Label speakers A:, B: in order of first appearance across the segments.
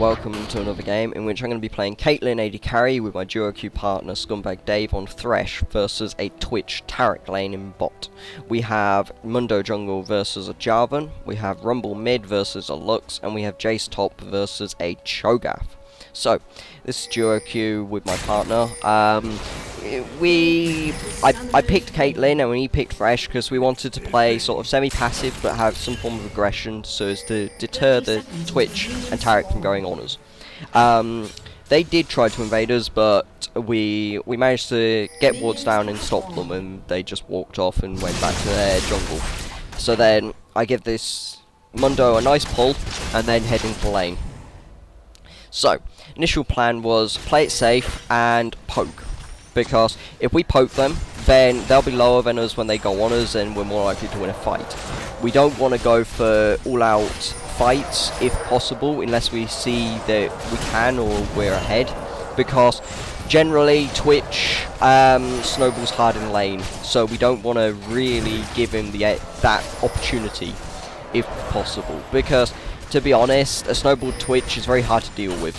A: welcome to another game in which I'm going to be playing Caitlyn AD Carry with my duo queue partner Scumbag Dave on Thresh versus a Twitch Taric lane in bot. We have Mundo Jungle versus a Jarvan, we have Rumble Mid versus a Lux, and we have Jace Top versus a Cho'Gath. So, this is duo queue with my partner. I picked Caitlyn and he picked Thresh because we wanted to play sort of semi-passive but have some form of aggression so as to deter the Twitch and Taric from going on us. They did try to invade us, but we managed to get wards down and stop them, and they just walked off and went back to their jungle. So then I give this Mundo a nice pull and then head into the lane. So, initial plan was play it safe and poke, because if we poke them, then they'll be lower than us when they go on us and we're more likely to win a fight. We don't want to go for all-out fights if possible, unless we see that we can or we're ahead, because generally Twitch snowballs hard in lane, so we don't want to really give him that opportunity if possible, because to be honest, a snowball Twitch is very hard to deal with.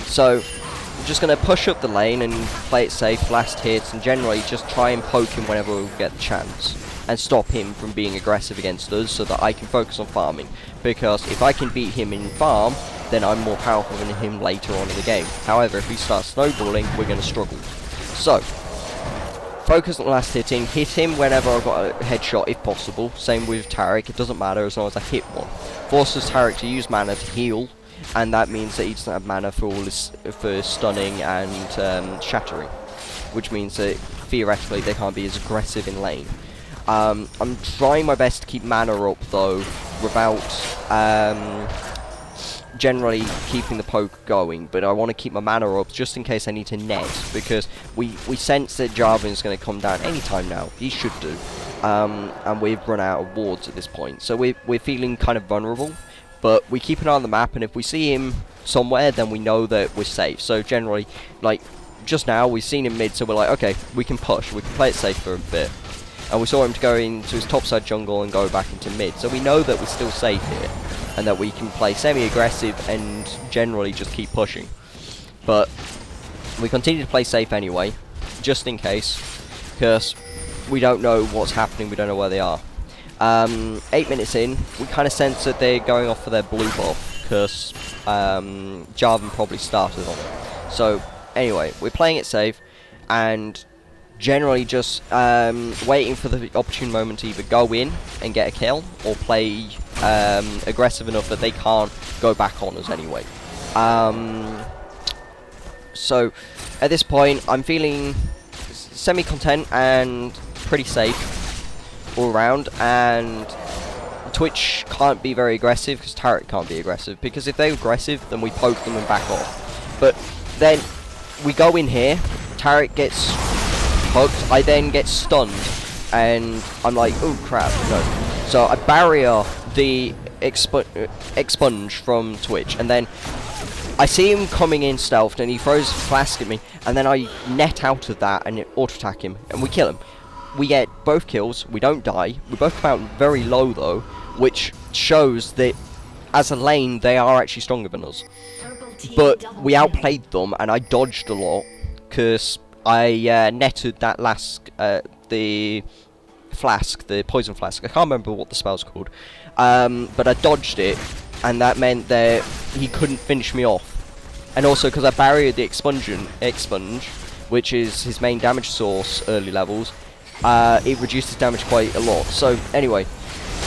A: So, I'm just going to push up the lane and play it safe, last hits, and generally just try and poke him whenever we get the chance. And stop him from being aggressive against us so that I can focus on farming. Because if I can beat him in farm, then I'm more powerful than him later on in the game. However, if we start snowballing, we're going to struggle. So, focus on last hitting, hit him whenever I've got a headshot if possible. Same with Taric, it doesn't matter as long as I hit one. Forces Taric to use mana to heal, and that means that he doesn't have mana for stunning and shattering, which means that theoretically they can't be as aggressive in lane. I'm trying my best to keep mana up though, without generally keeping the poke going, but I want to keep my mana up just in case I need to net, because we sense that Jarvan is going to come down anytime now. He should do. And we've run out of wards at this point, so we're feeling kind of vulnerable, but we keep an eye on the map, and if we see him somewhere, then we know that we're safe. So generally, like just now, we've seen him mid, so we're like, okay, we can push, we can play it safe for a bit. And we saw him to go into his topside jungle and go back into mid, so we know that we're still safe here, and that we can play semi-aggressive and generally just keep pushing. But we continue to play safe anyway, just in case, because we don't know what's happening, we don't know where they are. 8 minutes in, we kind of sense that they're going off for their blue buff, because Jarvan probably started on it. So anyway, we're playing it safe, and generally just waiting for the opportune moment to either go in and get a kill, or play aggressive enough that they can't go back on us anyway. So at this point I'm feeling semi-content and pretty safe all around, and Twitch can't be very aggressive because Taric can't be aggressive, because if they're aggressive then we poke them and back off. But then we go in here, Taric gets hooked, I then get stunned, and I'm like, oh crap, no. So I barrier the expunge from Twitch, and then I see him coming in stealthed, and he throws a flask at me, and then I net out of that and auto-attack him, and we kill him. We get both kills, we don't die, we both come out very low though, which shows that as a lane they are actually stronger than us. But we outplayed them, and I dodged a lot, because I netted that last, the flask, the poison flask. I can't remember what the spell's called, but I dodged it, and that meant that he couldn't finish me off. And also because I barriered the expunge, which is his main damage source early levels, it reduced his damage quite a lot. So anyway,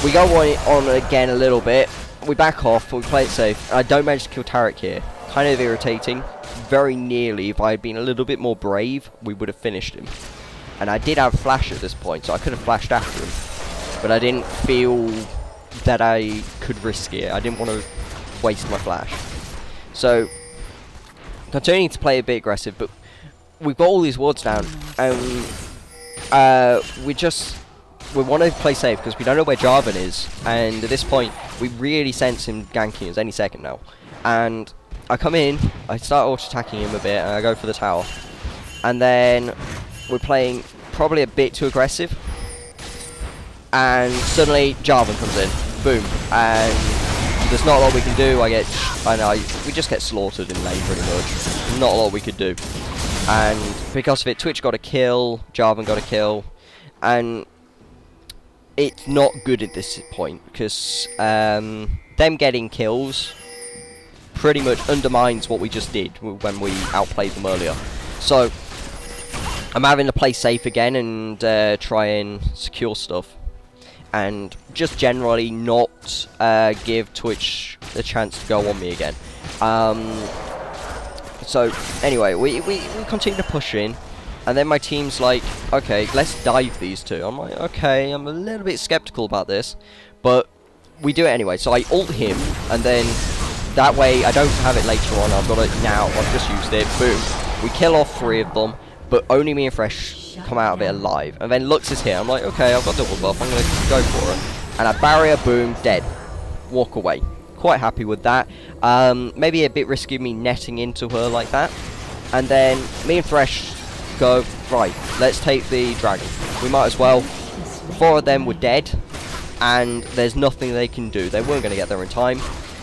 A: we go on again a little bit, we back off, we play it safe. I don't manage to kill Taric here, kind of irritating. Very nearly, if I had been a little bit more brave, we would have finished him. And I did have flash at this point, so I could have flashed after him, but I didn't feel that I could risk it. I didn't want to waste my flash. So continuing to play a bit aggressive, but we've got all these wards down, and we want to play safe because we don't know where Jarvan is, and at this point we really sense him ganking us any second now. And I come in, I start auto-attacking him a bit, and I go for the tower. And then we're playing probably a bit too aggressive, and suddenly Jarvan comes in, boom, and there's not a lot we can do. We just get slaughtered in lane pretty much. Not a lot we could do. And because of it, Twitch got a kill, Jarvan got a kill, and it's not good at this point because them getting kills pretty much undermines what we just did when we outplayed them earlier. So I'm having to play safe again and try and secure stuff, and just generally not give Twitch the chance to go on me again. So anyway, we continue to push in, and then my team's like, okay, let's dive these two. I'm like, okay, I'm a little bit skeptical about this, but we do it anyway. So I ult him, and then that way I don't have it later on. I've got it now. I've just used it. Boom. We kill off 3 of them, but only me and Fresh come out of it alive. And then Lux is here. I'm like, okay, I've got double buff. I'm going to go for it. And I barrier, boom, dead. Walk away. Quite happy with that. Maybe a bit risky me netting into her like that. And then me and Thresh go, right, let's take the dragon. We might as well. 4 of them were dead, and there's nothing they can do. They weren't going to get there in time.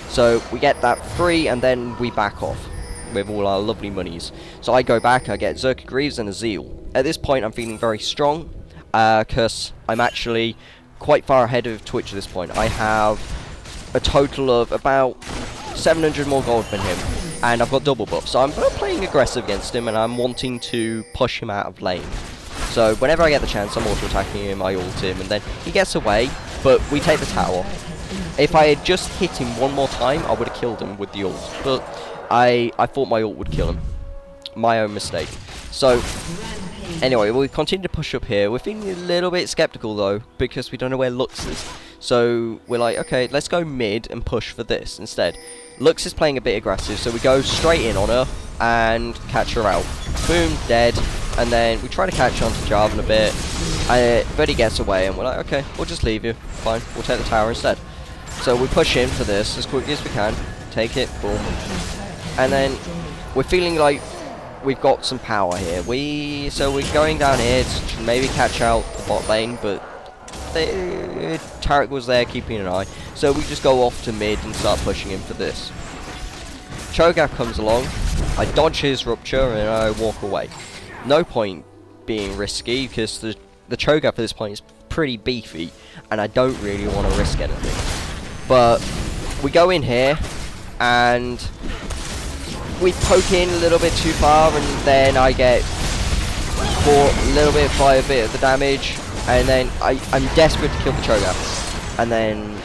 A: So we get that free, and then we back off with all our lovely monies. So I go back, I get Zerka Greaves and a Zeal. At this point I'm feeling very strong, because I'm actually quite far ahead of Twitch at this point. I have a total of about 700 more gold than him, and I've got double buff. So I'm playing aggressive against him, and I'm wanting to push him out of lane. So whenever I get the chance, I'm auto-attacking him, I ult him, and then he gets away, but we take the tower. If I had just hit him one more time, I would have killed him with the ult, but I thought my ult would kill him. My own mistake. So anyway, we continue to push up here. We're feeling a little bit skeptical though, because we don't know where Lux is. So we're like, okay, let's go mid and push for this instead. Lux is playing a bit aggressive, so we go straight in on her and catch her out. Boom, dead. And then we try to catch on to Jarvan a bit, but he gets away, and we're like, okay, we'll just leave you. Fine, we'll take the tower instead. So we push in for this as quickly as we can. Take it, boom. And then we're feeling like we've got some power here. So we're going down here to maybe catch out the bot lane, but Tarek was there keeping an eye. So we just go off to mid and start pushing him for this. Cho'Gath comes along, I dodge his rupture and I walk away. No point being risky because the Cho'Gath at this point is pretty beefy and I don't really want to risk anything. But we go in here and we poke in a little bit too far, and then I get caught a little bit by a bit of the damage, and then I'm desperate to kill the Cho'Gath, and then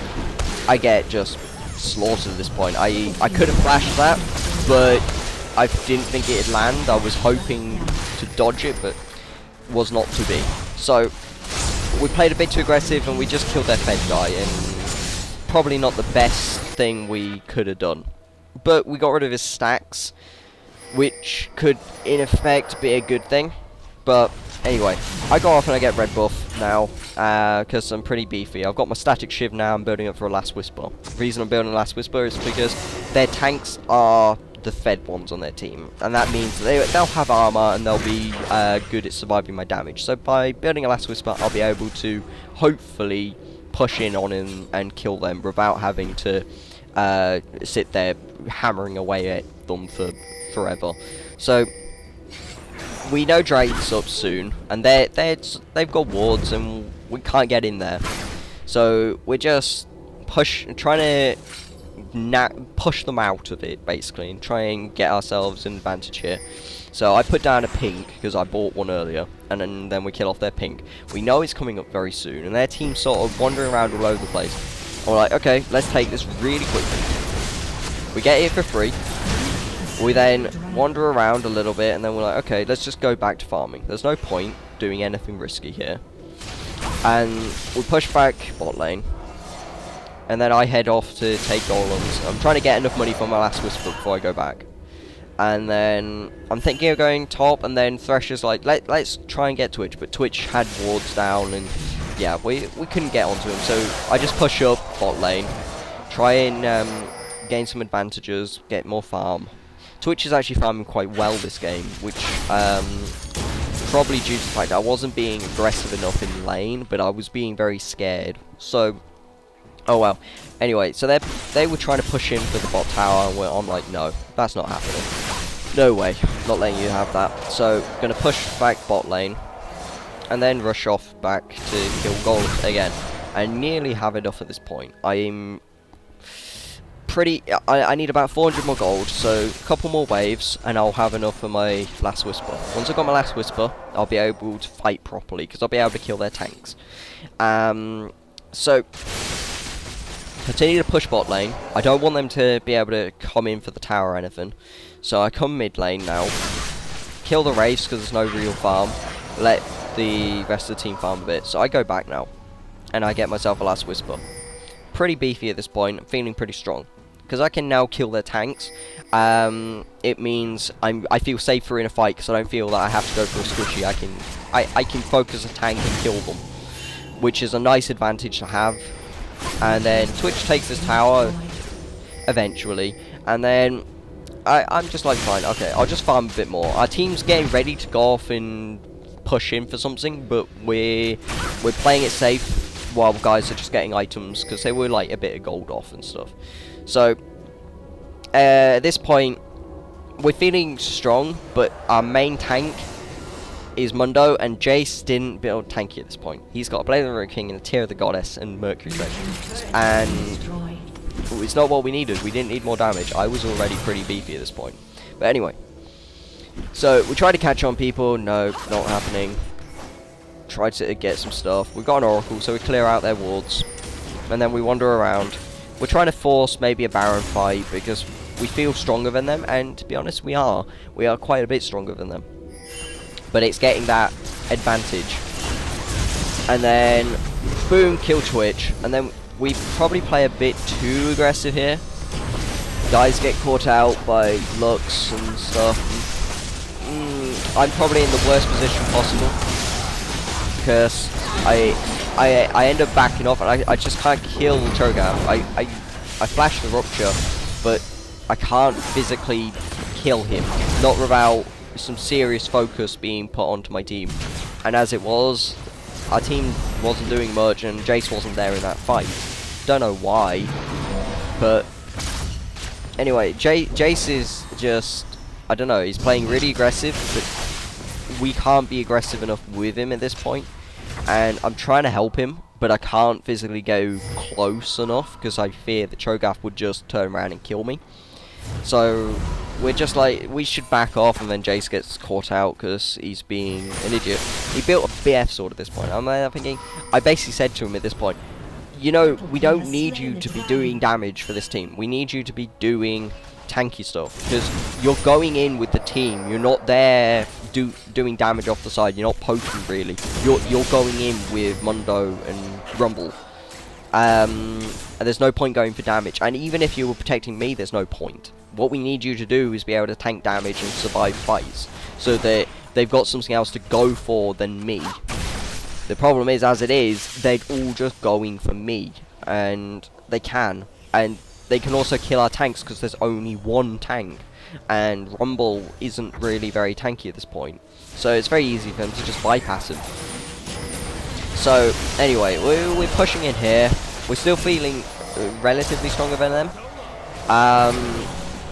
A: I get just slaughtered at this point. I could have flashed that, but I didn't think it'd land. I was hoping to dodge it, but was not to be. So we played a bit too aggressive and we just killed their Fed guy, and probably not the best thing we could have done. But we got rid of his stacks, which could in effect be a good thing. But anyway, I go off and I get red buff now, because I'm pretty beefy. I've got my static shiv now, I'm building up for a Last Whisper. The reason I'm building a Last Whisper is because their tanks are the fed ones on their team, and that means they'll have armor and they'll be good at surviving my damage. So by building a Last Whisper, I'll be able to hopefully push in on him and kill them without having to sit there hammering away at them for forever. So we know Drake's up soon, and they've got wards and we can't get in there. So we're just trying to push them out of it, basically, and try and get ourselves an advantage here. So I put down a pink because I bought one earlier, and then we kill off their pink. We know it's coming up very soon, and their team's sort of wandering around all over the place. And we're like, okay, let's take this really quickly. We get it for free. We then wander around a little bit, and then we're like, okay, let's just go back to farming. There's no point doing anything risky here. And we push back bot lane. And then I head off to take golems. I'm trying to get enough money for my Last Whisper before I go back. And then I'm thinking of going top, and then Thresh is like, let's try and get Twitch. But Twitch had wards down, and yeah, we couldn't get onto him. So I just push up bot lane, try and gain some advantages, get more farm. Twitch is actually farming quite well this game, which probably due to the fact that I wasn't being aggressive enough in lane, but I was being very scared. So Oh well. Anyway, so they were trying to push in for the bot tower, and I'm like, no, that's not happening. No way, not letting you have that. So, gonna push back bot lane, and then rush off back to kill gold again. I nearly have enough at this point. I'm pretty... I need about 400 more gold, so a couple more waves, and I'll have enough for my last whisper. Once I've got my last whisper, I'll be able to fight properly, because I'll be able to kill their tanks. So... continue to push bot lane. I don't want them to be able to come in for the tower or anything. So I come mid lane now. Kill the Wraiths because there's no real farm. Let the rest of the team farm a bit. So I go back now. And I get myself a last whisper. Pretty beefy at this point. I'm feeling pretty strong. Because I can now kill their tanks. It means I feel safer in a fight because I don't feel that I have to go for a squishy. I can focus a tank and kill them. Which is a nice advantage to have. And then Twitch takes this tower eventually, and then I'm just like, fine, okay, I'll just farm a bit more. Our team's getting ready to go off and push in for something, but we're playing it safe while guys are just getting items because they were like a bit of gold off and stuff. So at this point we're feeling strong, but our main tank is Mundo, and Jace didn't build tanky at this point. He's got a Blade of the King and a Tear of the Goddess and Mercury Treasure. And it's not what we needed. We didn't need more damage. I was already pretty beefy at this point. But anyway. So, we tried to catch on people. No, not happening. Tried to get some stuff. We got an Oracle, so we clear out their wards. And then we wander around. We're trying to force maybe a Baron fight because we feel stronger than them. And to be honest, we are. We are quite a bit stronger than them. But it's getting that advantage. And then, boom, kill Twitch. And then we probably play a bit too aggressive here. Guys get caught out by Lux and stuff. I'm probably in the worst position possible. Because I end up backing off and I just can't kill Cho'Gath. I flash the Rupture, but I can't physically kill him. Not without some serious focus being put onto my team, and as it was, our team wasn't doing much and Jace wasn't there in that fight. Don't know why, but anyway, Jace is just, I don't know, he's playing really aggressive, but we can't be aggressive enough with him at this point, and I'm trying to help him, but I can't physically go close enough because I fear that Cho'Gath would just turn around and kill me. So we're just like, we should back off, and then Jace gets caught out because he's being an idiot. He built a BF sword at this point. I'm thinking, I basically said to him at this point, you know, we don't need you to be doing damage for this team. We need you to be doing tanky stuff because you're going in with the team. You're not there doing damage off the side. You're not poking really. You're going in with Mundo and Rumble. And there's no point going for damage. And even if you were protecting me, there's no point. What we need you to do is be able to tank damage and survive fights, so that they've got something else to go for than me. The problem is, as it is, they're all just going for me, and they can. And they can also kill our tanks because there's only one tank, and Rumble isn't really very tanky at this point. So it's very easy for them to just bypass him. So anyway, we're pushing in here. We're still feeling relatively stronger than them.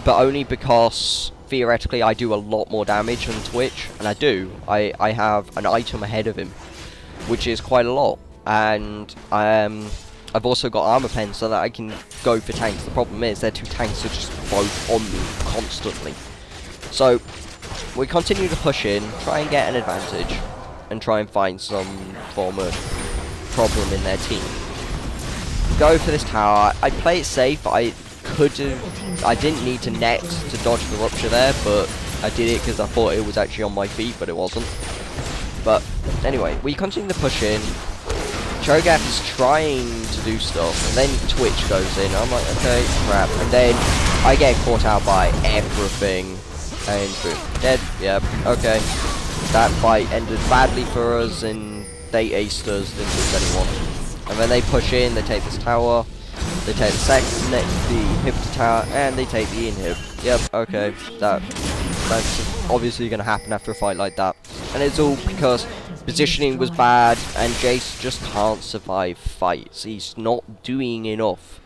A: But only because theoretically I do a lot more damage on Twitch, and I do. I have an item ahead of him, which is quite a lot, and I've also got armor pen so that I can go for tanks. The problem is their two tanks are just both on me constantly. So we continue to push in, try and get an advantage, and try and find some form of problem in their team. Go for this tower. I play it safe. I didn't need to net to dodge the Rupture there, but I did it because I thought it was actually on my feet, but it wasn't. But anyway, we continue to push in. Cho'Gath is trying to do stuff, and then Twitch goes in. I'm like, okay, crap. And then I get caught out by everything, and boom, dead. Yep, okay. That fight ended badly for us, and they aced us, didn't lose anyone. And then they push in, they take this tower, they take the second, the inhibitor tower, and they take the inhib. Yep, okay, that's obviously going to happen after a fight like that. And it's all because Positioning was bad, and Jace just can't survive fights. He's not doing enough.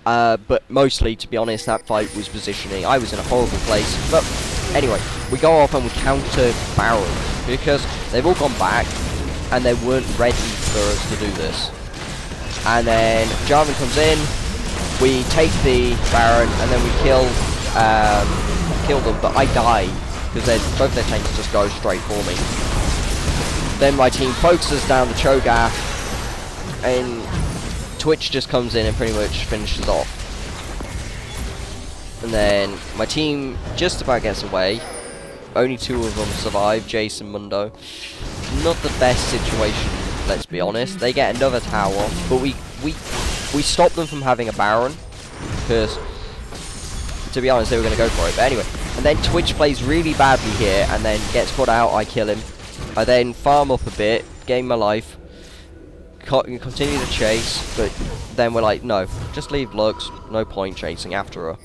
A: But mostly, to be honest, that fight was positioning. I was in a horrible place. But anyway, we go off and we counter Baron, because they've all gone back, and they weren't ready for us to do this. And then Jarvan comes in, we take the Baron, and then we kill them, but I die, because both their tanks just go straight for me. Then my team focuses down the Cho'Gath, and Twitch just comes in and pretty much finishes off. And then my team just about gets away. Only 2 of them survive, Jace and Mundo. Not the best situation, let's be honest. They get another tower, but we stop them from having a Baron, because, to be honest, they were going to go for it. But anyway, and then Twitch plays really badly here, and then gets caught out, I kill him. I then farm up a bit, gain my life, continue to chase, but then we're like, no, just leave Lux, no point chasing after her.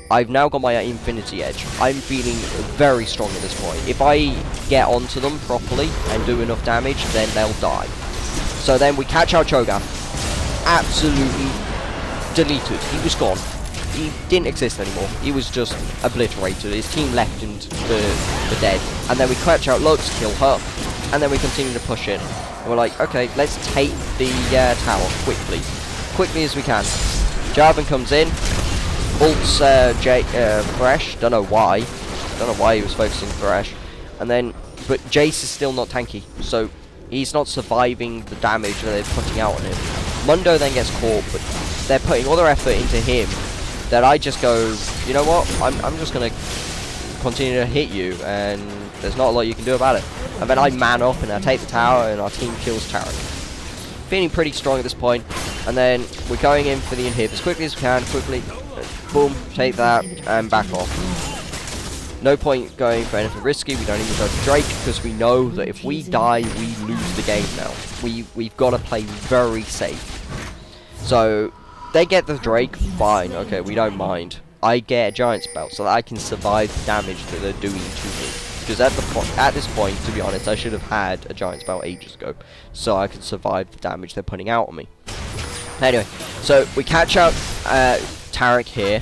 A: I've now got my Infinity Edge. I'm feeling very strong at this point. If I get onto them properly and do enough damage, then they'll die. So then we catch our Cho'Gath. Absolutely deleted. He was gone. He didn't exist anymore. He was just obliterated. His team left him for dead. And then we catch out Lux, kill her. And then we continue to push in. And we're like, okay, let's take the tower quickly as we can. Jarvan comes in, ults Thresh. Don't know why he was focusing Thresh. And then, but Jace is still not tanky, so he's not surviving the damage that they're putting out on him. Mundo then gets caught, but they're putting all their effort into him. That I just go, you know what? I'm just gonna continue to hit you, and there's not a lot you can do about it. And then I man up and I take the tower, and our team kills Tarek. Feeling pretty strong at this point, and then we're going in for the inhib as quickly as we can. Quickly, boom, take that, and back off. No point going for anything risky. We don't even go for Drake, because we know that if we die, we lose the game now. We've got to play very safe. So they get the Drake, fine, okay, we don't mind. I get a Giant Spell so that I can survive the damage that they're doing to me. Because at this point, to be honest, I should have had a Giant Spell ages ago, so I could survive the damage they're putting out on me. Anyway, so we catch out Tarek here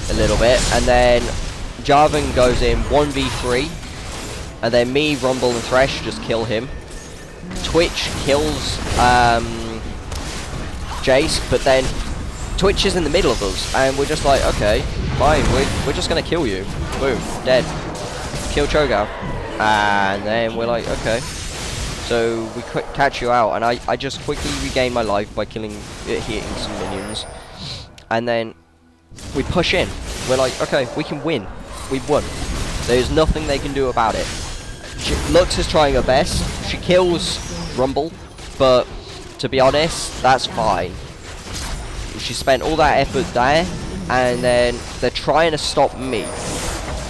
A: a little bit, and then Jarvan goes in 1v3, and then me, Rumble, and Thresh just kill him. Twitch kills Jace, but then Twitch is in the middle of us, and we're just like, okay, fine, we're just gonna kill you. Boom, dead. Kill Cho'Gath, and then we're like, okay. So we catch you out, and I just quickly regain my life by hitting some minions, and then we push in. We're like, okay, we can win. We've won. There's nothing they can do about it. Lux is trying her best. She kills Rumble, but to be honest, that's fine. She spent all that effort there, and then they're trying to stop me.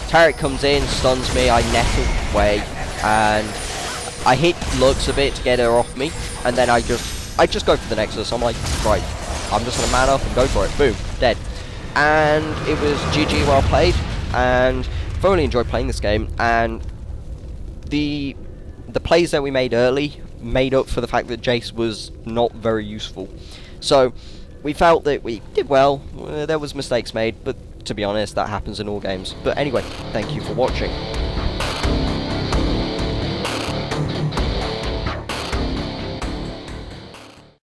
A: Tarek comes in, stuns me, I nettle away, and I hit Lux a bit to get her off me, and then I just go for the Nexus. I'm like, right, I'm just gonna man up and go for it. Boom, dead. And it was GG, well played, and thoroughly enjoyed playing this game. And the plays that we made early made up for the fact that Jace was not very useful. So we felt that we did well. There was mistakes made, but to be honest, that happens in all games. But anyway, thank you for watching.